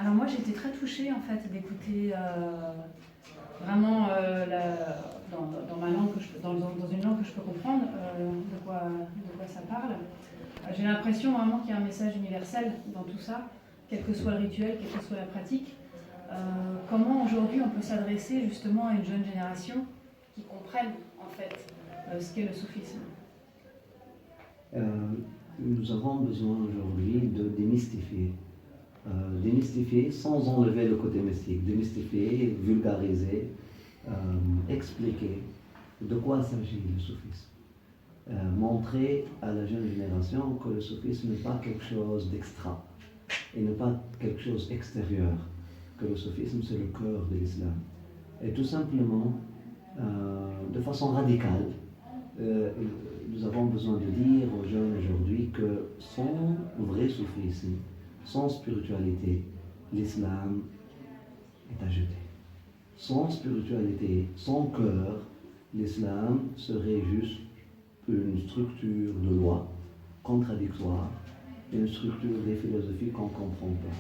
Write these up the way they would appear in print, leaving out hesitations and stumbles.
Alors moi j'ai été très touchée en fait d'écouter vraiment dans ma langue, dans une langue que je peux comprendre de quoi ça parle. J'ai l'impression vraiment qu'il y a un message universel dans tout ça, quel que soit le rituel, quelle que soit la pratique. Comment aujourd'hui on peut s'adresser justement à une jeune génération qui comprenne en fait ce qu'est le soufisme. Nous avons besoin aujourd'hui de démystifier. Démystifier sans enlever le côté mystique, démystifier, vulgariser, expliquer de quoi s'agit le soufisme. Montrer à la jeune génération que le soufisme n'est pas quelque chose d'extra et n'est pas quelque chose d'extérieur, que le soufisme c'est le cœur de l'islam. Et tout simplement, de façon radicale, nous avons besoin de dire aux jeunes aujourd'hui que sans vrai soufisme, sans spiritualité, l'islam est à jeter. Sans spiritualité, sans cœur, l'islam serait juste une structure de loi contradictoire, une structure des philosophies qu'on ne comprend pas.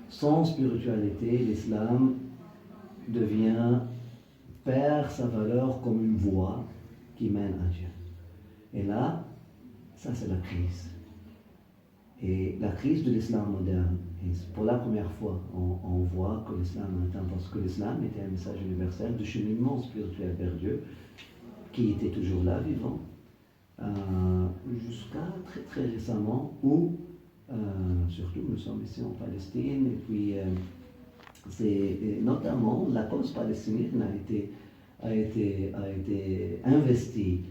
Sans spiritualité, l'islam perd sa valeur comme une voie qui mène à Dieu. Et là, ça c'est la crise. Et la crise de l'islam moderne, et pour la première fois, on voit que l'islam atteint, parce que l'islam était un message universel de cheminement spirituel vers Dieu, qui était toujours là, vivant, jusqu'à très très récemment, où, surtout nous sommes ici en Palestine, et puis c'est notamment la cause palestinienne a été investie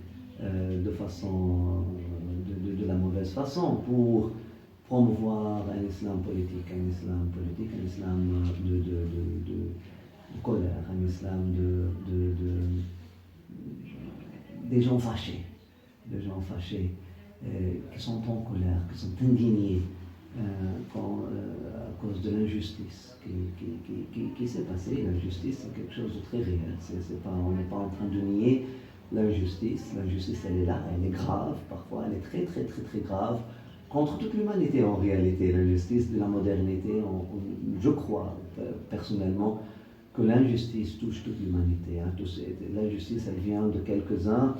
de façon, de la mauvaise façon pour promouvoir un islam politique, un islam de colère, un islam des gens fâchés, qui sont en colère, qui sont indignés à cause de l'injustice qui s'est passée. L'injustice c'est quelque chose de très réel, on n'est pas en train de nier l'injustice elle est là, elle est grave, parfois elle est très très très très grave, contre toute l'humanité en réalité. L'injustice de la modernité, je crois personnellement que l'injustice touche toute l'humanité. L'injustice elle vient de quelques-uns,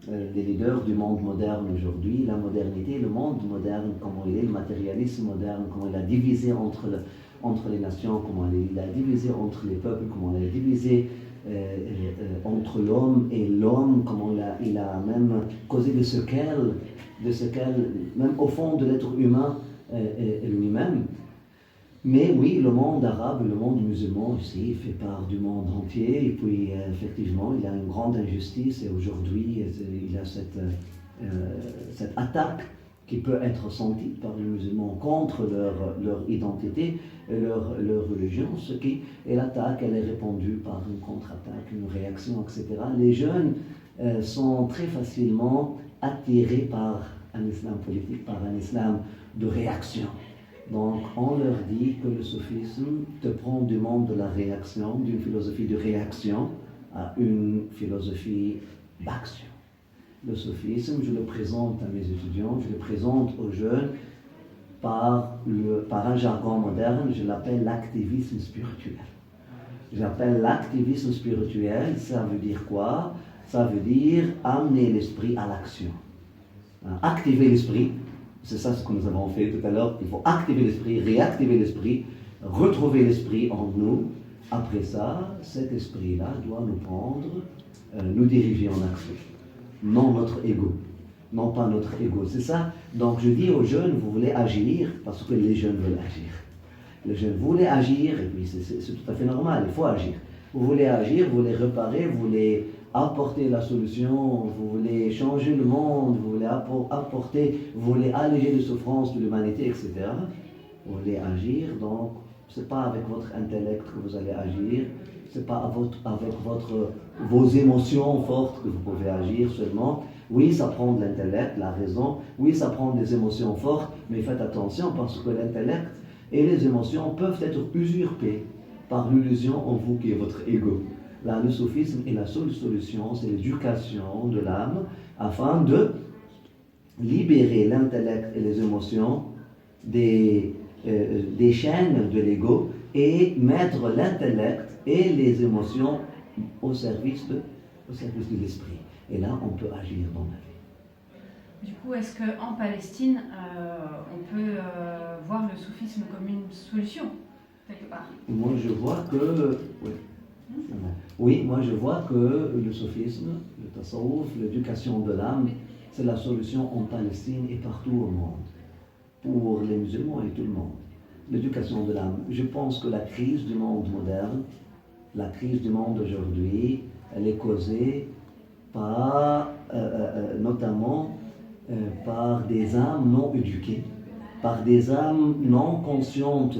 des leaders du monde moderne aujourd'hui. La modernité, le monde moderne, comment il est, le matérialisme moderne, comment il a divisé entre les nations, comment il a divisé entre les peuples, comment il a divisé entre l'homme et l'homme, comment il a même causé des séquelles, même au fond de l'être humain lui-même. Mais oui, le monde arabe, le monde musulman aussi fait part du monde entier, et puis effectivement il y a une grande injustice, et aujourd'hui il y a cette attaque qui peut être sentie par les musulmans contre leur identité et leur religion, et l'attaque elle est répandue par une contre-attaque, une réaction, etc. Les jeunes sont très facilement attirés par un islam politique, par un islam de réaction. Donc on leur dit que le soufisme te prend du monde de la réaction, d'une philosophie de réaction à une philosophie d'action. Le soufisme, je le présente à mes étudiants, je le présente aux jeunes par un jargon moderne, je l'appelle l'activisme spirituel. J'appelle l'activisme spirituel, ça veut dire quoi? Ça veut dire amener l'esprit à l'action. Activer l'esprit, c'est ça ce que nous avons fait tout à l'heure, il faut activer l'esprit, réactiver l'esprit, retrouver l'esprit en nous. Après ça, cet esprit-là doit nous prendre, nous diriger en action. Non notre ego, non pas notre ego, c'est ça. Donc je dis aux jeunes, vous voulez agir, parce que les jeunes veulent agir. Les jeunes voulaient agir, et puis c'est tout à fait normal, il faut agir. Vous voulez agir, vous voulez réparer, vous voulez apporter la solution, vous voulez changer le monde, vous voulez vous voulez alléger les souffrances de l'humanité, etc. Vous voulez agir, donc ce n'est pas avec votre intellect que vous allez agir, ce n'est pas avec vos émotions fortes que vous pouvez agir seulement. Oui, ça prend de l'intellect, la raison, oui, ça prend des émotions fortes, mais faites attention parce que l'intellect et les émotions peuvent être usurpées par l'illusion en vous qui est votre ego. Là, le soufisme est la seule solution, c'est l'éducation de l'âme afin de libérer l'intellect et les émotions des des chaînes de l'ego et mettre l'intellect et les émotions au service de l'esprit. Et là, on peut agir dans la vie. Du coup, est-ce qu'en Palestine, on peut voir le soufisme comme une solution, quelque part? Moi, je vois que... Oui, moi je vois que le soufisme, le tasawwuf, l'éducation de l'âme, c'est la solution en Palestine et partout au monde, pour les musulmans et tout le monde. L'éducation de l'âme. Je pense que la crise du monde moderne, la crise du monde d'aujourd'hui, elle est causée par, notamment par des âmes non éduquées, par des âmes non conscientes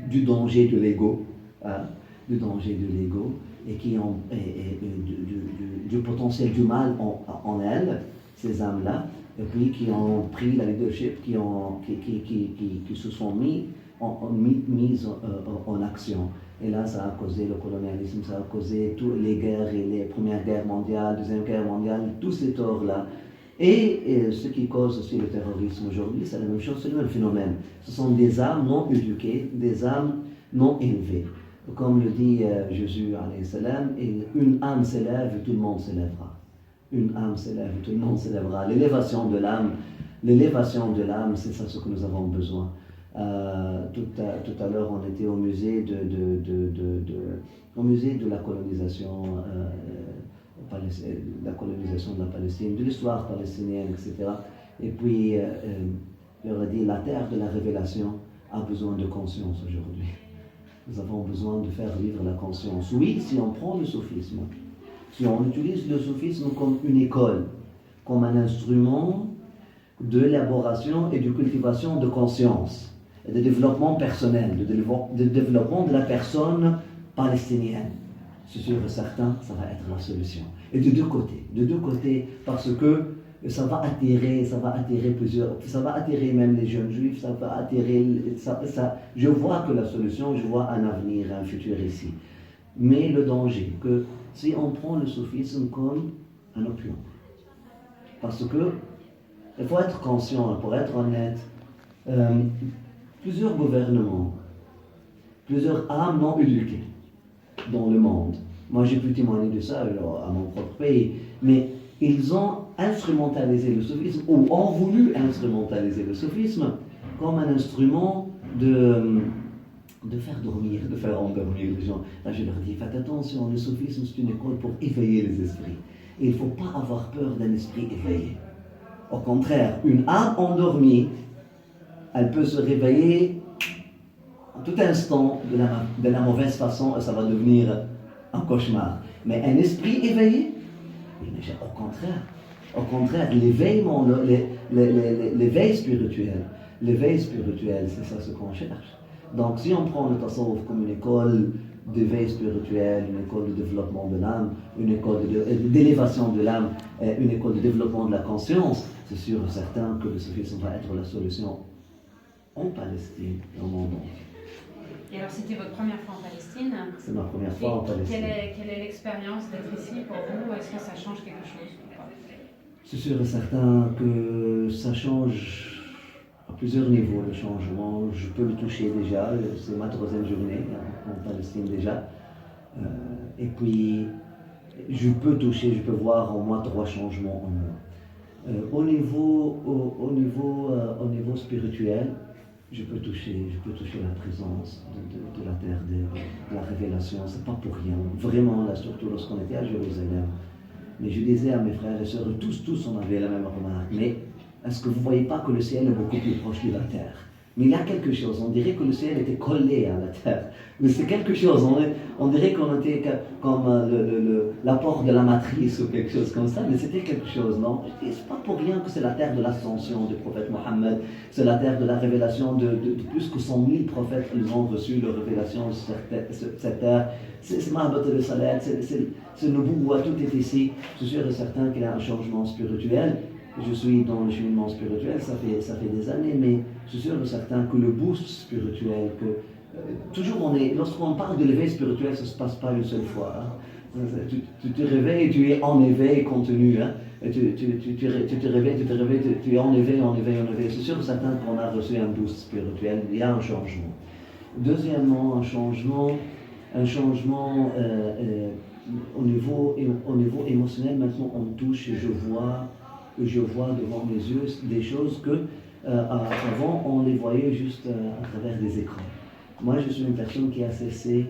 du danger de l'ego, hein, du danger de l'ego, et qui ont du potentiel du mal en elles, ces âmes-là, et puis qui ont pris la leadership, qui se sont mises en action. Et là, ça a causé le colonialisme, ça a causé toutes les guerres, et les premières guerres mondiales, deuxième guerre mondiale, tous ces torts-là. Et ce qui cause aussi le terrorisme aujourd'hui, c'est la même chose, c'est le même phénomène. Ce sont des âmes non éduquées, des âmes non élevées. Comme le dit Jésus, alayhi salam, une âme s'élève et tout le monde s'élèvera. Une âme s'élève et tout le monde s'élèvera. L'élévation de l'âme, c'est ça ce que nous avons besoin. Tout à l'heure, on était au musée de la colonisation, la colonisation de la Palestine, de l'histoire palestinienne, etc. Et puis, il aurait dit, la terre de la révélation a besoin de conscience aujourd'hui. Nous avons besoin de faire vivre la conscience. Oui, si on prend le soufisme, si on utilise le soufisme comme une école, comme un instrument de l'élaboration et de cultivation de conscience, et de développement personnel, de développement de la personne palestinienne, c'est sûr et certain, ça va être la solution. Et de deux côtés, parce que ça va attirer plusieurs, ça va attirer même les jeunes juifs, ça va attirer, je vois que la solution, je vois un avenir, un futur ici. Mais le danger, que si on prend le soufisme comme un opium, parce que il faut être conscient, pour être honnête, plusieurs gouvernements, plusieurs âmes non éduquées dans le monde. Moi, j'ai pu témoigner de ça à mon propre pays, mais ils ont instrumentalisé le soufisme, ou ont voulu instrumentaliser le soufisme comme un instrument de faire dormir, de faire endormir les gens. Là, je leur dis, faites attention, le soufisme, c'est une école pour éveiller les esprits. Et il ne faut pas avoir peur d'un esprit éveillé. Au contraire, une âme endormie, elle peut se réveiller à tout instant de la mauvaise façon et ça va devenir un cauchemar. Mais un esprit éveillé, au contraire, l'éveil spirituel, c'est ça ce qu'on cherche. Donc si on prend le tasawwuf comme une école d'éveil spirituel, une école de développement de l'âme, une école d'élévation de l'âme, une école de développement de la conscience, c'est sûr et certain que le soufisme va être la solution en Palestine et au monde entier. Et alors, c'était votre première fois en Palestine? C'est ma première fois en Palestine. Quelle est l'expérience d'être ici pour vous? Est-ce que ça change quelque chose? C'est sûr et certain que ça change à plusieurs niveaux, le changement. Je peux le toucher déjà, c'est ma troisième journée en Palestine déjà. Et puis, je peux voir en moi 3 changements en moi. Au niveau spirituel, je peux toucher la présence de la terre, de la révélation. C'est pas pour rien. Vraiment, là, surtout lorsqu'on était à Jérusalem. Mais je disais à mes frères et sœurs, tous on avait la même remarque. Mais est-ce que vous ne voyez pas que le ciel est beaucoup plus proche de la terre? Mais il y a quelque chose, on dirait que le ciel était collé à la terre. Mais c'est quelque chose, on dirait qu'on était comme l'apport de la matrice ou quelque chose comme ça, mais c'était quelque chose, non? Et c'est pas pour rien que c'est la terre de l'ascension du prophète Mohammed, c'est la terre de la révélation de plus que 100 000 prophètes, ils ont reçu leur révélation sur cette terre. C'est Mahbat al-Salat, c'est Nubuwa, tout est ici. Je suis sûr et certain qu'il y a un changement spirituel. Je suis dans le cheminement spirituel, ça fait des années, mais je suis sûr et certain que le boost spirituel, lorsqu'on parle de l'éveil spirituel, ça ne se passe pas une seule fois. Hein. Tu te réveilles et tu es en éveil continu. Hein? Tu te réveilles, tu es en éveil. C'est sûr que certains qu'on a reçu un boost spirituel, il y a un changement. Deuxièmement, un changement au niveau émotionnel. Maintenant, on touche et je vois devant mes yeux des choses que avant on les voyait juste à travers des écrans. Moi, je suis une personne qui a cessé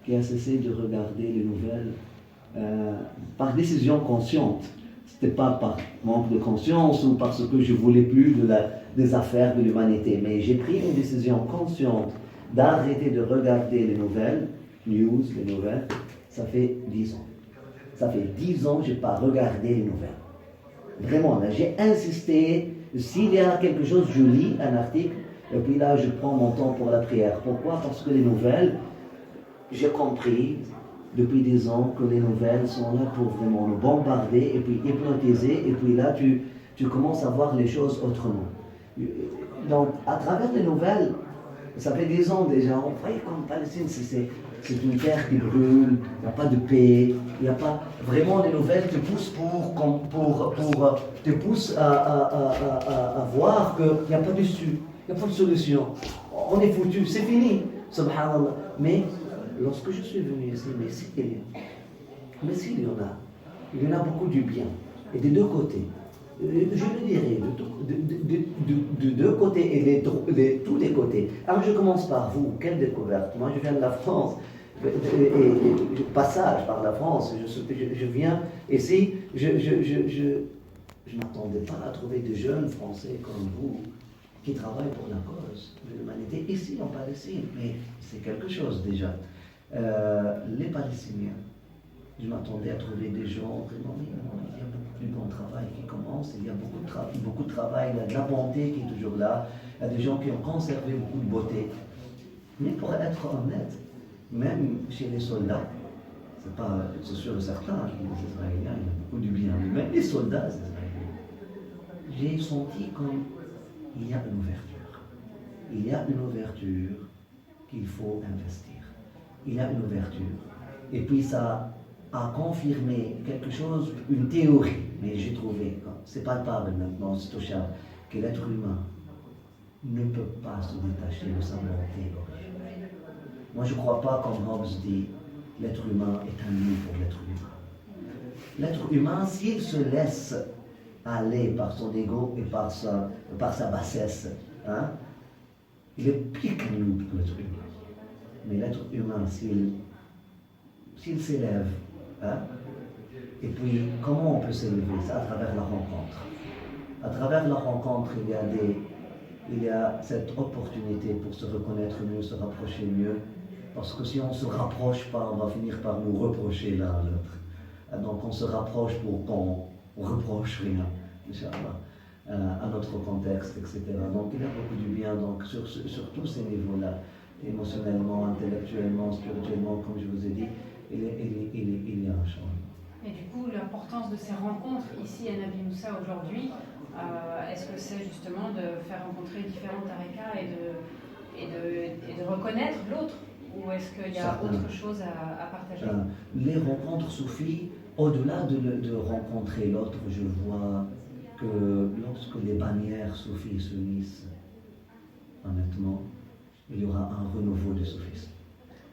de regarder les nouvelles par décision consciente. C'était pas par manque de conscience ou parce que je voulais plus des affaires de l'humanité, mais j'ai pris une décision consciente d'arrêter de regarder les nouvelles, les nouvelles. Ça fait 10 ans. Ça fait 10 ans que je n'ai pas regardé les nouvelles. Vraiment, là, j'ai insisté. S'il y a quelque chose, je lis un article, et puis là, je prends mon temps pour la prière. Pourquoi? Parce que les nouvelles, j'ai compris depuis 10 ans que les nouvelles sont là pour vraiment nous bombarder et puis hypnotiser, et puis là, tu commences à voir les choses autrement. Donc, à travers les nouvelles, ça fait 10 ans déjà, on voyait qu'en Palestine, c'est une terre qui brûle, il n'y a pas de paix, il n'y a pas... Vraiment, les nouvelles te poussent te poussent à voir qu'il n'y a pas d'issue, il n'y a pas de solution. On est foutu, c'est fini, subhanallah. Mais lorsque je suis venu ici, s'il y en a beaucoup du bien, et des deux côtés. Je le dirais, de deux côtés et tous les côtés. Alors je commence par vous, quelle découverte. Moi je viens de la France, et passage par la France, je viens ici, je ne m'attendais pas à trouver des jeunes Français comme vous qui travaillent pour la cause de l'humanité ici en Palestine, mais c'est quelque chose déjà. Les Palestiniens, je m'attendais à trouver des gens vraiment, il y a beaucoup de bon travail qui commence, il y a beaucoup de travail, il y a de la bonté qui est toujours là, il y a des gens qui ont conservé beaucoup de beauté. Mais pour être honnête, même chez les soldats, c'est sûr et certain, les Israéliens, il y a beaucoup de bien, mais même les soldats israéliens, j'ai senti comme il y a une ouverture. Il y a une ouverture qu'il faut investir. Il y a une ouverture. Et puis ça a confirmé quelque chose, une théorie, mais j'ai trouvé, c'est palpable maintenant, c'est touchable, que l'être humain ne peut pas se détacher de sa volonté originelle. Moi je ne crois pas, comme Hobbes dit, l'être humain est un lit pour l'être humain. L'être humain, s'il se laisse aller par son ego et par sa bassesse, hein, il est pire qu'un loup pour l'être humain. Mais l'être humain, s'il s'élève, hein, et puis comment on peut s'élever? C'est à travers la rencontre. À travers la rencontre, il y a cette opportunité pour se reconnaître mieux, se rapprocher mieux, parce que si on ne se rapproche pas, on va finir par nous reprocher l'un à l'autre. Donc on se rapproche pour qu'on reproche rien, Inch'Allah, à notre contexte, etc. Donc il y a beaucoup du bien donc, sur tous ces niveaux-là, émotionnellement, intellectuellement, spirituellement, comme je vous ai dit, il y a un changement. Et du coup, l'importance de ces rencontres ici à Nabi Moussa aujourd'hui, est-ce que c'est justement de faire rencontrer différents tariqas et de reconnaître l'autre, ou est-ce qu'il y a autre chose à partager? Les rencontres soufis, au-delà de rencontrer l'autre, je vois que lorsque les bannières soufis se unissent, honnêtement, il y aura un renouveau du soufisme.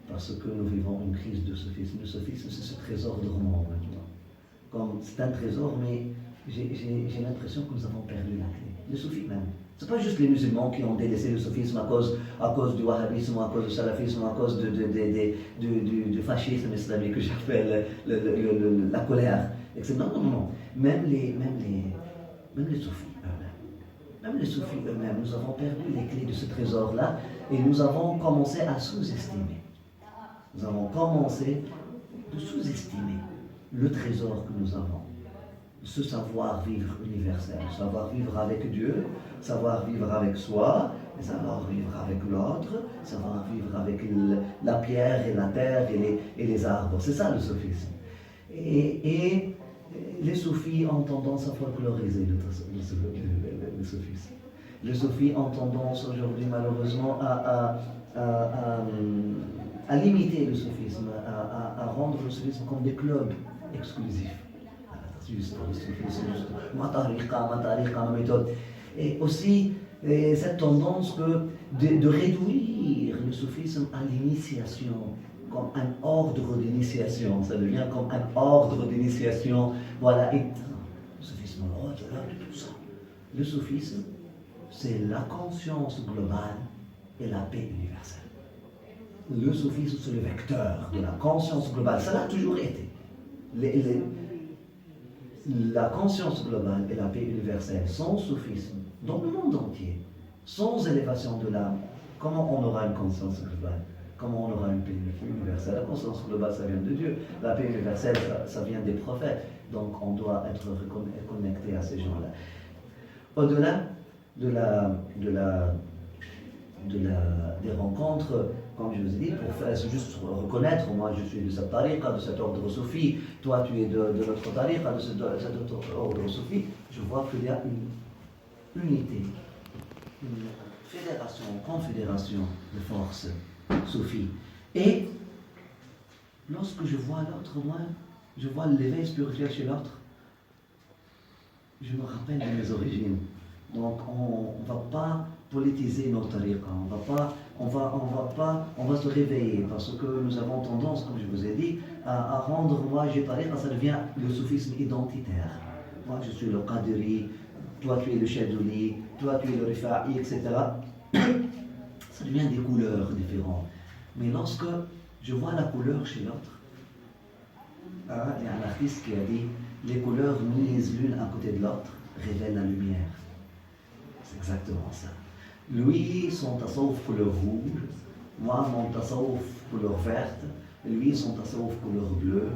Parce que nous vivons une crise de soufisme. Le soufisme, c'est ce trésor dormant maintenant. C'est un trésor, mais j'ai l'impression que nous avons perdu la clé. Le soufisme même. Ce n'est pas juste les musulmans qui ont délaissé le soufisme à cause du wahhabisme, à cause du salafisme, à cause du fascisme islamique que j'appelle la colère. Etc. Non. Même les soufis eux-mêmes. Même les soufis eux-mêmes, nous avons perdu les clés de ce trésor-là et nous avons commencé à sous-estimer. Nous avons commencé à sous-estimer le trésor que nous avons. Ce savoir-vivre universel, savoir-vivre avec Dieu, savoir-vivre avec soi, savoir-vivre avec l'autre, savoir-vivre avec la pierre et la terre et les arbres. C'est ça le soufisme. Et les soufis ont tendance à folkloriser le soufisme. Les soufis ont tendance aujourd'hui malheureusement à limiter le soufisme, à rendre le soufisme comme des clubs exclusifs. Juste le soufisme, juste ma tariqa, ma méthode. Et aussi cette tendance de réduire le soufisme à l'initiation, comme un ordre d'initiation. Ça devient comme un ordre d'initiation. Voilà. Et le soufisme, au-delà de tout ça, le soufisme, c'est la conscience globale et la paix universelle. Le soufisme, c'est le vecteur de la conscience globale. Ça l'a toujours été. La conscience globale et la paix universelle, sans soufisme, dans le monde entier, sans élévation de l'âme, comment on aura une conscience globale? Comment on aura une paix universelle? La conscience globale, ça vient de Dieu. La paix universelle, ça vient des prophètes. Donc on doit être connecté à ces gens-là. Au-delà des rencontres, comme je vous ai dit, pour faire juste reconnaître, moi je suis de cette tariqa, de cet ordre soufi, toi tu es de notre tariqa, de cet ordre soufi, je vois qu'il y a une unité, une fédération, confédération de forces soufis. Et lorsque je vois l'autre, moi, je vois l'éveil spirituel chez l'autre, je me rappelle de mes origines. Donc on ne va pas politiser nos tariqa, on va se réveiller parce que nous avons tendance, comme je vous ai dit, à rendre, moi j'ai tariqa, ça devient le soufisme identitaire. Moi je suis le Qadiri, toi tu es le Chaduli, toi tu es le Rifa'i, etc. Ça devient des couleurs différentes. Mais lorsque je vois la couleur chez l'autre, il y a un artiste qui a dit les couleurs mises l'une à côté de l'autre révèlent la lumière. C'est exactement ça. Lui, son tasawwuf couleur rouge, moi, mon tasawwuf couleur verte, lui, son tasawwuf couleur bleue.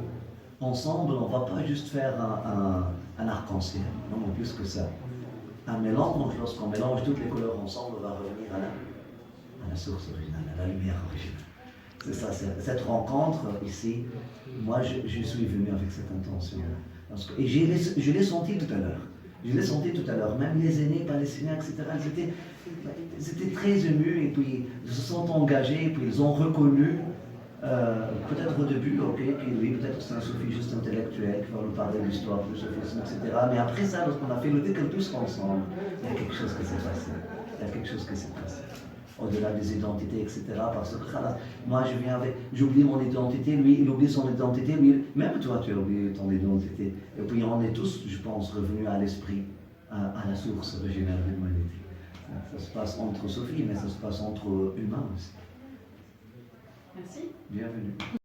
Ensemble, on ne va pas juste faire un arc-en-ciel, non, plus que ça. Un mélange, lorsqu'on mélange toutes les couleurs ensemble, on va revenir à la source originale, à la lumière originale. C'est ça, cette rencontre ici, moi je suis venu avec cette intention-là. Et je l'ai senti tout à l'heure. Je l'ai senti tout à l'heure. Même les aînés palestiniens, etc., ils étaient très émus et puis ils se sont engagés et puis ils ont reconnu, peut-être au début, ok, puis lui, peut-être c'est un soufi juste intellectuel qui va nous parler de l'histoire du soufisme, etc. Mais après ça, lorsqu'on a fait le décalage tous ensemble, il y a quelque chose qui s'est passé. Il y a quelque chose qui s'est passé. Au-delà des identités, etc. Parce que moi, je viens avec, j'oublie mon identité, lui, il oublie son identité, lui, même toi, tu as oublié ton identité. Et puis, on est tous, je pense, revenus à l'esprit, à la source originale de l'humanité. Ça se passe entre soufis, mais ça se passe entre humains aussi. Merci. Bienvenue.